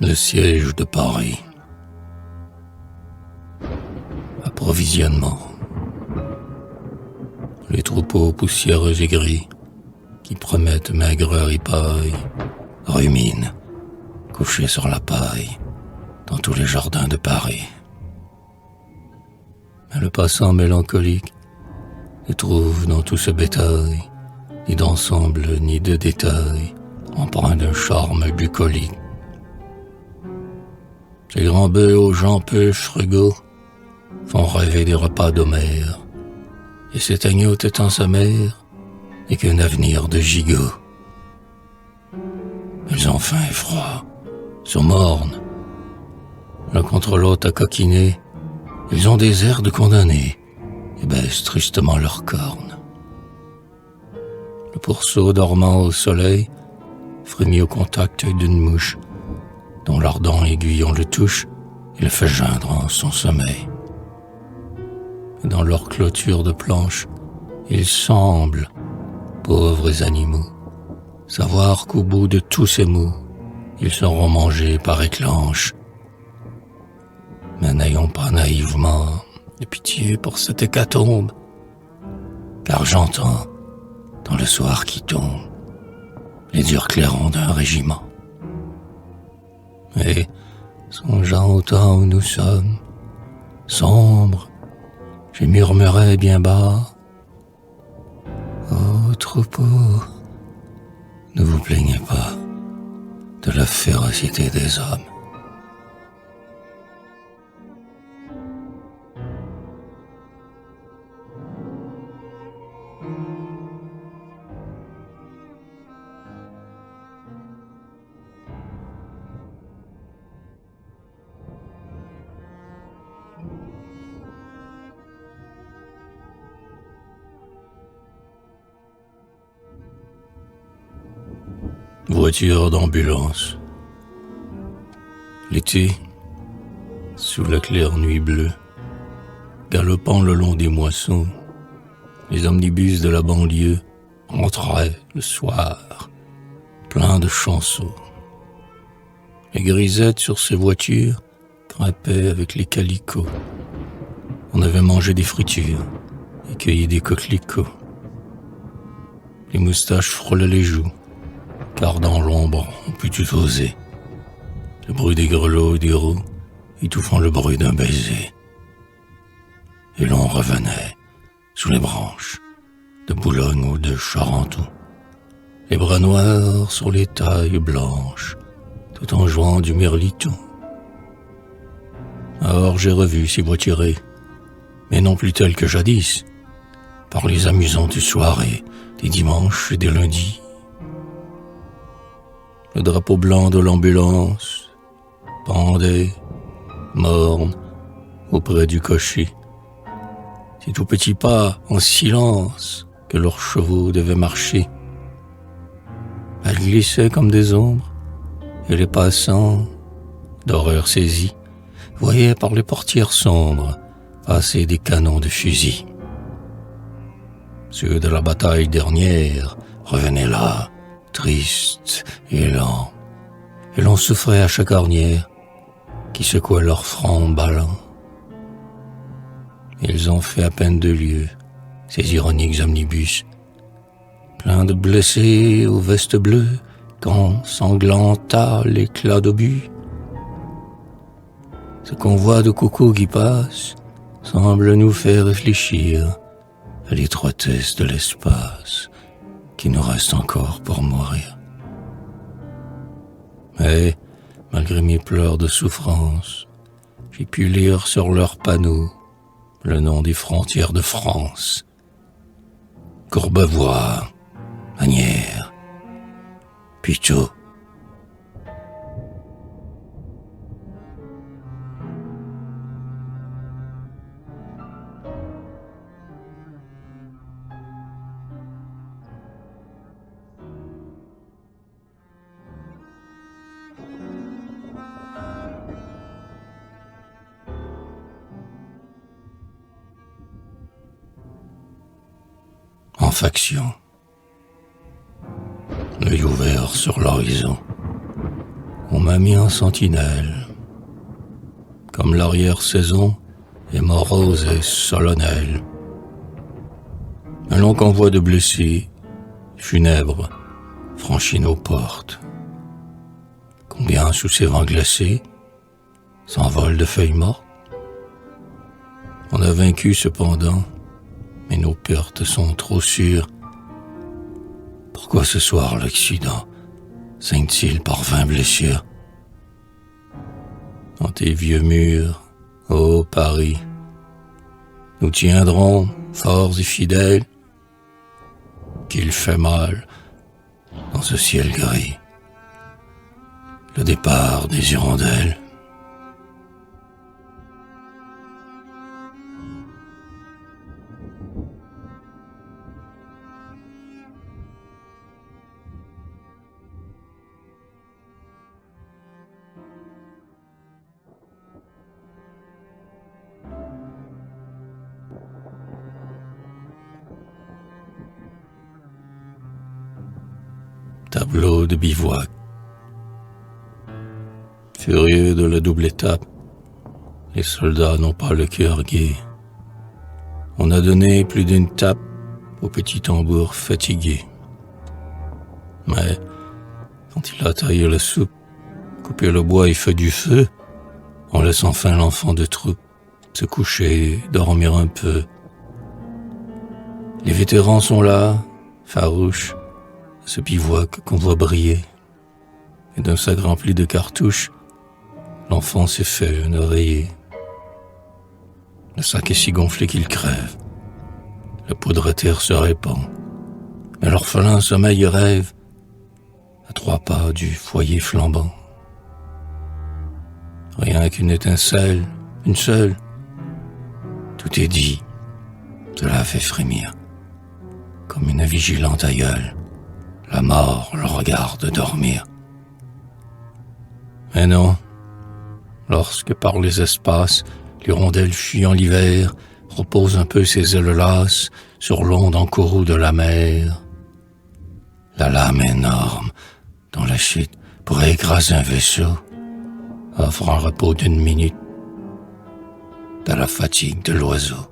Le siège de Paris. Approvisionnement. Les troupeaux poussiéreux et gris qui promettent maigreur et paille ruminent, couchés sur la paille, dans tous les jardins de Paris. Mais le passant mélancolique ne trouve dans tout ce bétail ni d'ensemble ni de détail empreint d'un charme bucolique. Ces grands bœufs aux gens peu frugaux font rêver des repas d'Homère, et cet agneau tétant sa mère n'est qu'un avenir de gigot. Ils ont faim et froid, sont mornes. L'un contre l'autre à coquiner, ils ont des airs de condamnés et baissent tristement leurs cornes. Le pourceau dormant au soleil frémit au contact d'une mouche dont l'ardent aiguillon le touche et le fait geindre en son sommeil. Dans leur clôture de planches, ils semblent, pauvres animaux, savoir qu'au bout de tous ces maux, ils seront mangés par éclanches. Mais n'ayons pas naïvement de pitié pour cette hécatombe, car j'entends, dans le soir qui tombe, les durs clairons d'un régiment. Et, songeant au temps où nous sommes, sombres, je murmurais bien bas, ô troupeau, ne vous plaignez pas de la férocité des hommes. Voiture d'ambulance. L'été, sous la claire nuit bleue, galopant le long des moissons, les omnibus de la banlieue entraient le soir, pleins de chansons. Les grisettes sur ces voitures grimpaient avec les calicots. On avait mangé des fritures et cueilli des coquelicots. Les moustaches frôlaient les joues, car dans l'ombre on put tout oser. Le bruit des grelots et des roues étouffant le bruit d'un baiser. Et l'on revenait sous les branches de Boulogne ou de Charenton, les bras noirs sur les tailles blanches, tout en jouant du mirliton. Alors j'ai revu ces voiturées, mais non plus telles que jadis, par les amusantes soirées des dimanches et des lundis. Le drapeau blanc de l'ambulance pendait, morne, auprès du cocher. Ces tout petits pas en silence que leurs chevaux devaient marcher. Elles glissaient comme des ombres, et les passants, d'horreur saisis, voyaient par les portières sombres passer des canons de fusil. Ceux de la bataille dernière revenaient là, tristes et lents, et l'on souffrait à chaque ornière qui secouait leur front ballant. Ils ont fait à peine 2 lieues, ces ironiques omnibus, pleins de blessés aux vestes bleues, quand s'englanta l'éclat d'obus. Ce convoi de coucous qui passe semble nous faire réfléchir à l'étroitesse de l'espace qui nous reste encore pour mourir. Mais, malgré mes pleurs de souffrance, j'ai pu lire sur leurs panneaux le nom des frontières de France. Courbevoie, Asnières, Puteaux. En faction, l'œil ouvert sur l'horizon, On m'a mis en sentinelle. Comme l'arrière-saison est morose et solennelle. Un long convoi de blessés, funèbres, franchit nos portes. Combien sous ces vents glacés s'envolent de feuilles mortes? On a vaincu cependant, mais nos pertes sont trop sûres. Pourquoi ce soir l'Occident saigne-t-il par 20 blessures? Dans tes vieux murs, ô Paris, nous tiendrons, forts et fidèles, qu'il fait mal dans ce ciel gris, le départ des hirondelles. Tableau de bivouac. Furieux de la double étape, les soldats n'ont pas le cœur gai. On a donné plus d'une tape au petit tambour fatigué. Mais quand il a taillé la soupe, coupé le bois et fait du feu, on laisse enfin l'enfant de troupe se coucher, dormir un peu. Les vétérans sont là, farouches, ce bivouac qu'on voit briller. Et d'un sac rempli de cartouches, l'enfant s'est fait un oreiller. Le sac est si gonflé qu'il crève. La poudre à terre se répand. Mais l'orphelin sommeille et rêve à 3 pas du foyer flambant. Rien qu'une étincelle, une seule. Tout est dit. Cela fait frémir. Comme une vigilante aïeule. La mort le regarde dormir. Mais non, lorsque par les espaces, l'hirondelle fuyant l'hiver, repose un peu ses ailes lasses sur l'onde encourue de la mer. La lame énorme, dont la chute pourrait écraser un vaisseau, offre un repos d'1 minute à la fatigue de l'oiseau.